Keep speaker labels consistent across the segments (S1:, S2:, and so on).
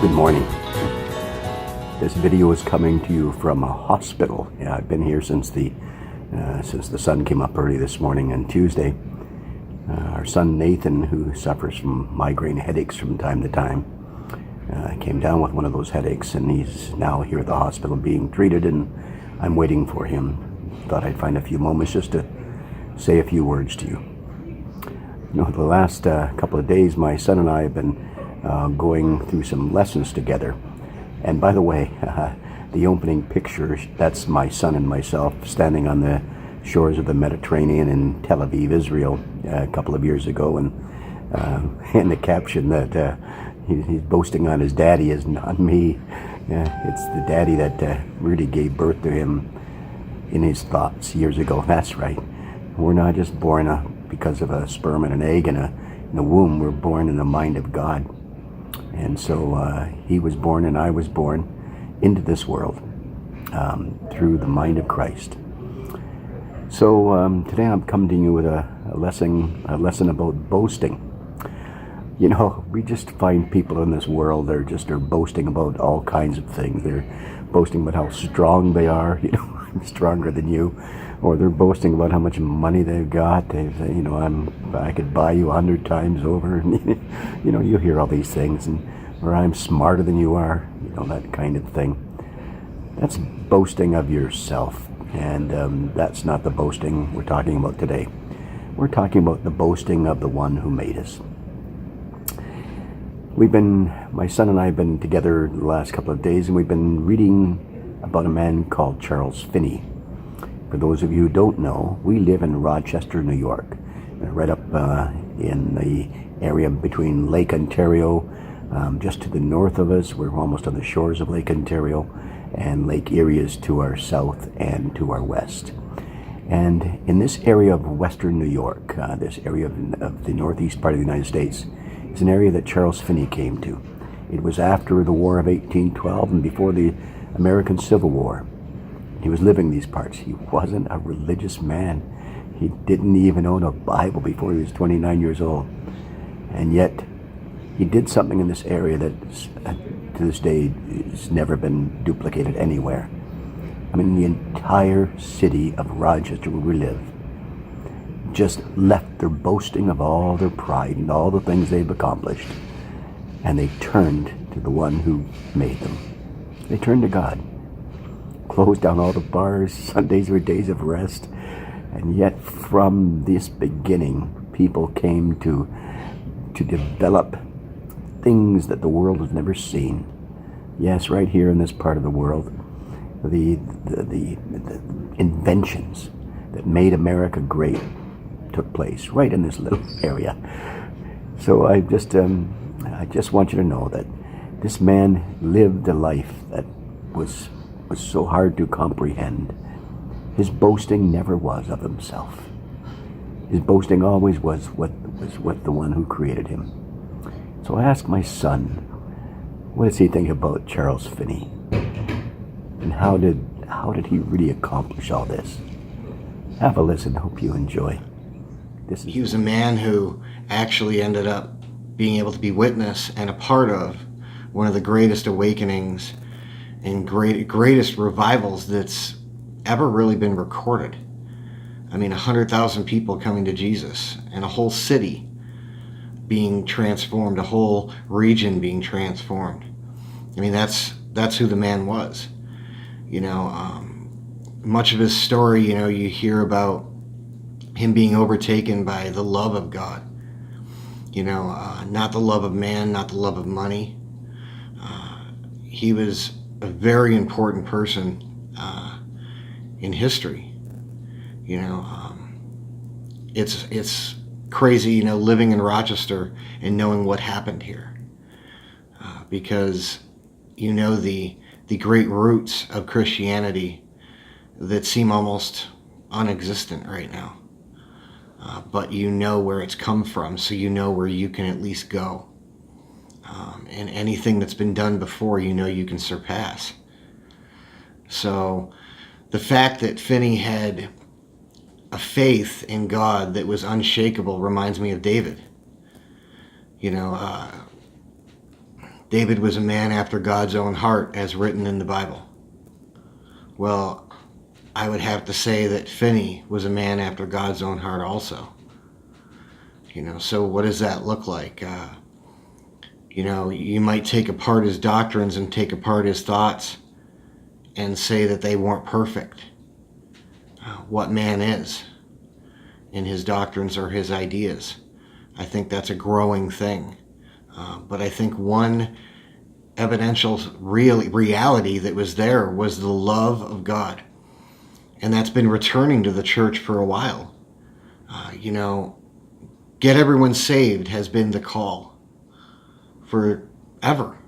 S1: Good morning. This video is coming to you from a hospital. Yeah, I've been here since the sun came up early this morning on Tuesday. Our son Nathan, who suffers from migraine headaches from time to time, came down with one of those headaches, and he's now here at the hospital being treated, and I'm waiting for him. Thought I'd find a few moments just to say a few words to you. You know, the last couple of days, my son and I have been going through some lessons together. And by the way, the opening picture, that's my son and myself standing on the shores of the Mediterranean in Tel Aviv, Israel, a couple of years ago. And the caption that he's boasting on his daddy is not me. It's the daddy that really gave birth to him in his thoughts years ago. That's right. We're not just born because of a sperm and an egg in a womb. We're born in the mind of God. And so he was born and I was born into this world through the mind of Christ. So today I'm coming to you with a lesson about boasting. You know, we just find people in this world that are boasting about all kinds of things. They're boasting about how strong they are. You know, I'm stronger than you. Or they're boasting about how much money they've got. They say, you know, I could buy you 100 times over. You know, you hear all these things, or I'm smarter than you are. You know, that kind of thing. That's boasting of yourself, and that's not the boasting we're talking about today. We're talking about the boasting of the one who made us. My son and I have been together the last couple of days, and we've been reading about a man called Charles Finney. For those of you who don't know, we live in Rochester, New York, right up in the area between Lake Ontario, just to the north of us. We're almost on the shores of Lake Ontario, and Lake Erie is to our south and to our west. And in this area of western New York, this area of the northeast part of the United States, is an area that Charles Finney came to. It was after the War of 1812 and before the American Civil War. He was living these parts. He wasn't a religious man. He didn't even own a Bible before he was 29 years old. And yet, he did something in this area that to this day has never been duplicated anywhere. I mean, the entire city of Rochester, where we live, just left their boasting of all their pride and all the things they've accomplished, and they turned to the one who made them. They turned to God. Closed down all the bars. Sundays were days of rest. And yet from this beginning, people came to develop things that the world has never seen. Yes, right here in this part of the world, the inventions that made America great took place right in this little area. So I just want you to know that this man lived a life that was so hard to comprehend. His boasting never was of himself. His boasting always was what the one who created him. So I asked my son, what does he think about Charles Finney? And how did he really accomplish all this? Have a listen. Hope you enjoy.
S2: He was a man who actually ended up being able to be witness and a part of one of the greatest awakenings and greatest revivals that's ever really been recorded. I mean, 100,000 people coming to Jesus, and a whole city being transformed, a whole region being transformed. I mean, that's who the man was. You know, much of his story, you know, you hear about him being overtaken by the love of God. You know, not the love of man, not the love of money. He was a very important person in history. You know, it's crazy, you know, living in Rochester and knowing what happened here, because you know the great roots of Christianity that seem almost non-existent right now, but you know where it's come from, so you know where you can at least go. And anything that's been done before, you know you can surpass. So the fact that Finney had a faith in God that was unshakable reminds me of David. You know, David was a man after God's own heart, as written in the Bible. Well, I would have to say that Finney was a man after God's own heart also. So what does that look like? You might take apart his doctrines and take apart his thoughts and say that they weren't perfect. What man is in his doctrines or his ideas? I think that's a growing thing. But I think one evidential reality that was there was the love of God. And that's been returning to the church for a while. Get everyone saved has been the call forever.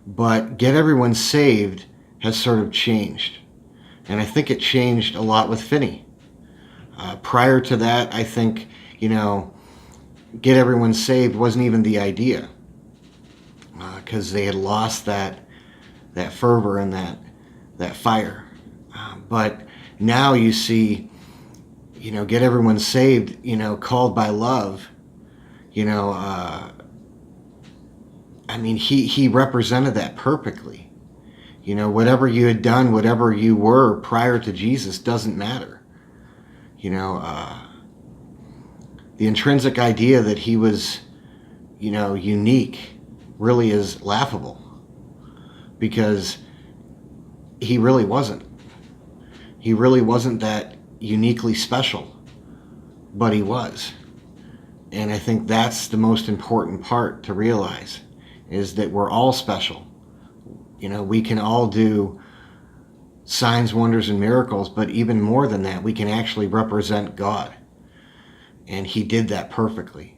S2: But get everyone saved has sort of changed. And I think it changed a lot with Finney. Prior to that, I think, get everyone saved wasn't even the idea. Because they had lost that fervor and that fire. But now you see, get everyone saved, called by love. He represented that perfectly. Whatever you had done, whatever you were prior to Jesus doesn't matter. The intrinsic idea that he was, unique really is laughable, because he really wasn't. He really wasn't that uniquely special, but he was. And I think that's the most important part to realize, is that we're all special. We can all do signs, wonders, and miracles, but even more than that, we can actually represent God. And he did that perfectly.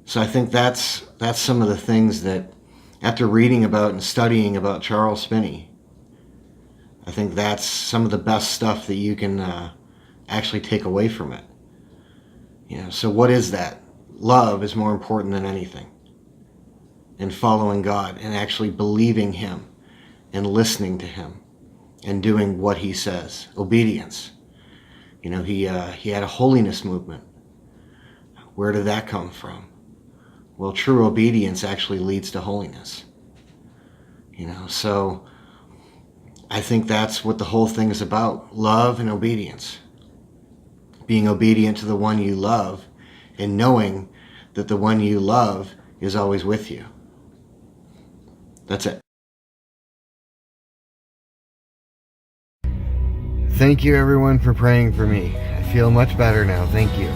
S2: So I think that's some of the things that, after reading about and studying about Charles Finney, I think that's some of the best stuff that you can actually take away from it. So what is that? Love is more important than anything. And following God and actually believing him and listening to him and doing what he says. Obedience. He had a holiness movement. Where did that come from? Well, true obedience actually leads to holiness. So I think that's what the whole thing is about. Love and obedience. Being obedient to the one you love and knowing that the one you love is always with you. That's it. Thank you, everyone, for praying for me. I feel much better now. Thank you.